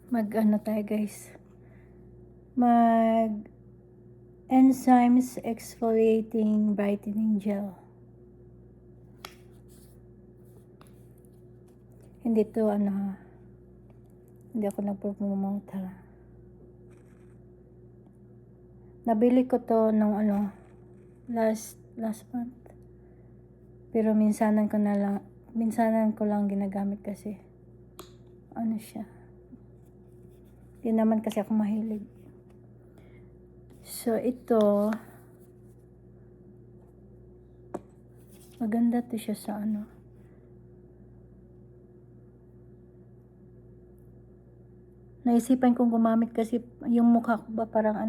Mag ano tayo guys. Mag enzymes exfoliating brightening gel. Hindi to hindi ako nagpo-promote ha. Nabili ko to nung last month. Pero minsanan ko lang ginagamit kasi siya. Hindi naman kasi ako mahilig. So ito maganda to siya sa Naisipan kong gumamit kasi yung mukha ko ba parang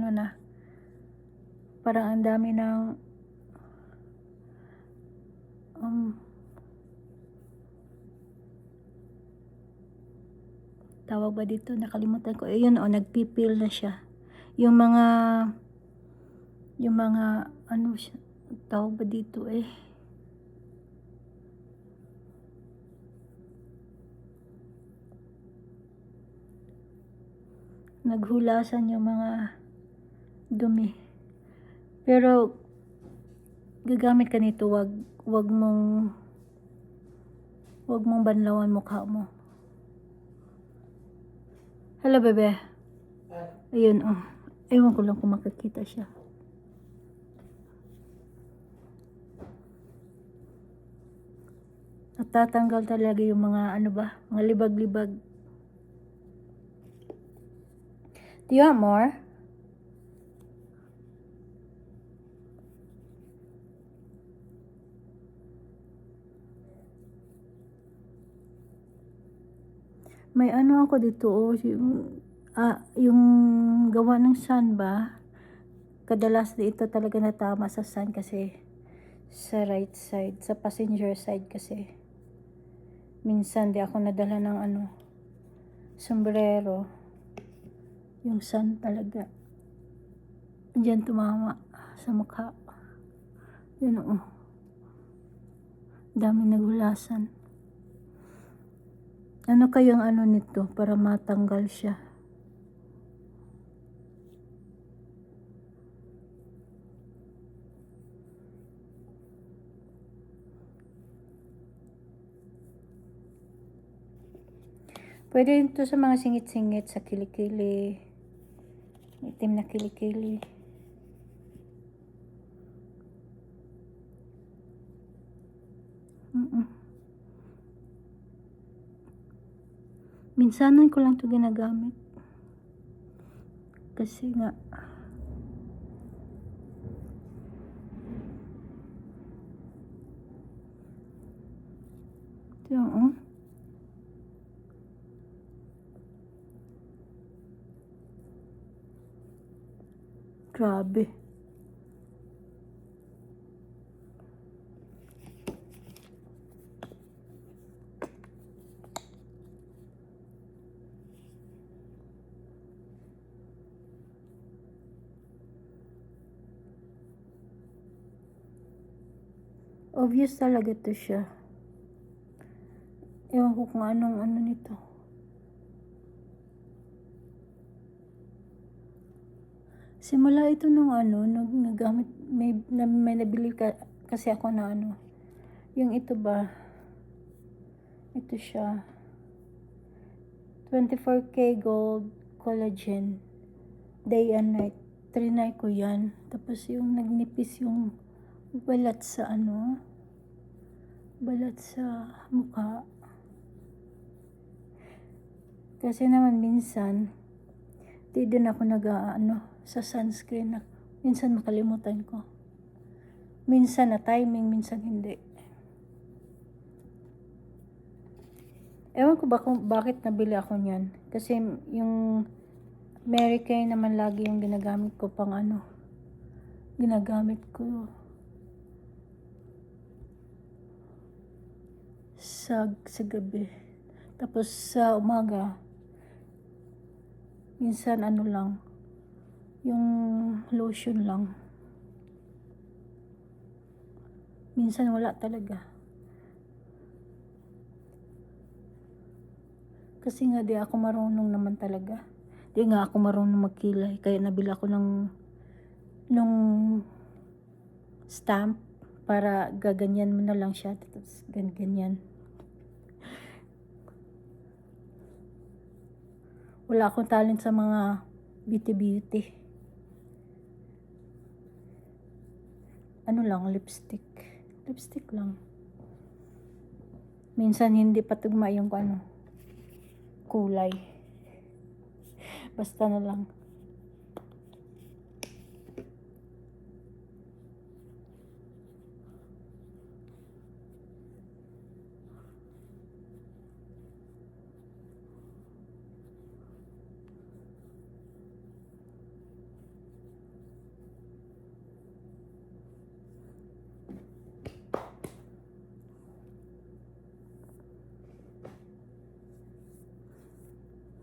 parang ang dami ng tawag ba dito, nakalimutan ko. Ayun nagpipil na siya. Yung mga siya, tawag ba dito naghulasan yung mga dumi. Pero gagamit ka nito, wag mong banlawan mukha mo. Hello bebe. Ayun ewan ko lang kung makikita siya. Natatanggal talaga yung mga mga libag-libag. Do you want more? May ako dito yung gawa ng sun ba? Kadalas ito talaga natama sa sun kasi sa right side, sa passenger side kasi. Minsan di ako nadala ng sombrero. Yung sun talaga. Diyan tumama sa mukha. Yun daming naghulasan. Ano kayang nito para matanggal siya? Pwede ito sa mga singit-singit sa kilikili. Itim na kilikili. Minsanan ko lang ito ginagamit. Kasi nga ito grabe. Obvious talaga to siya. Ewan ko kung anong nito. Simula ito nung nagamit, may nabili kasi ako na yung ito ba, ito siya, 24K Gold Collagen, day and night. Trinay ko yan. Tapos yung nagnipis yung balat sa balat sa mukha. Kasi naman minsan, di din ako sa sunscreen. Minsan makalimutan ko. Minsan na timing, minsan hindi. Ewan ko ba kung bakit nabili ako niyan. Kasi yung Mary Kay naman lagi yung ginagamit ko pang ginagamit ko sa gabi. Tapos sa umaga, minsan lang, yung lotion lang. Minsan wala talaga. Kasi nga di ako marunong naman talaga. Di nga ako marunong magkilay. Kaya nabila ako nung stamp para gaganyan mo na lang siya. Tapos ganyan. Wala akong talent sa mga beauty. Ano lang, lipstick. Lipstick lang. Minsan hindi patugma yung kulay. Basta na lang.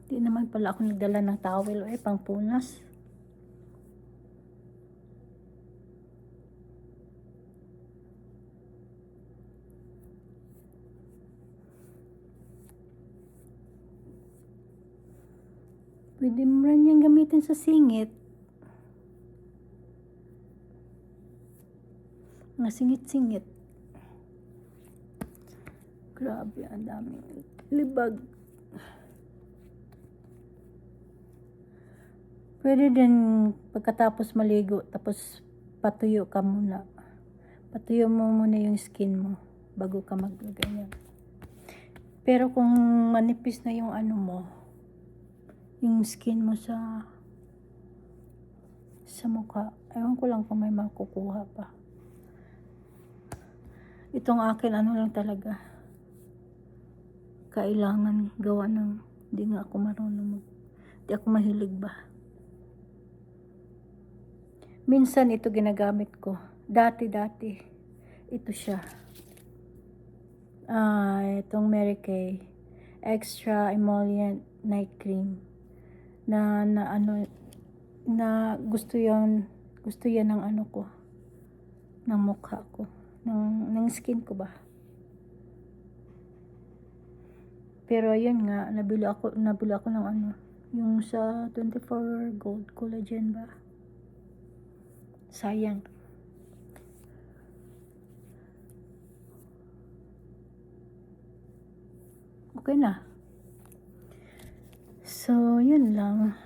Di naman pala ako nagdala ng towel o pangpunas. Pwede mo rin yung gamitin sa singit. Mga singit-singit. Grabe, ang daming libag. Pwede din pagkatapos maligo, tapos patuyo ka muna. Patuyo mo muna yung skin mo bago ka magganyan. Pero kung manipis na yung yung skin mo sa mukha, ewan ko lang kung may makukuha pa. Itong akin lang talaga. Kailangan gawa di nga ako marunong di ako mahilig ba. Minsan ito ginagamit ko. Dati. Ito siya. Itong Mary Kay. Extra Emollient Night Cream. Na gusto yan ng ko. Ng mukha ko. Ng skin ko ba. Pero ayun nga, nabili ako ng yung sa 24 Gold Collagen ba. Sayang. Okay na. So, yun lang.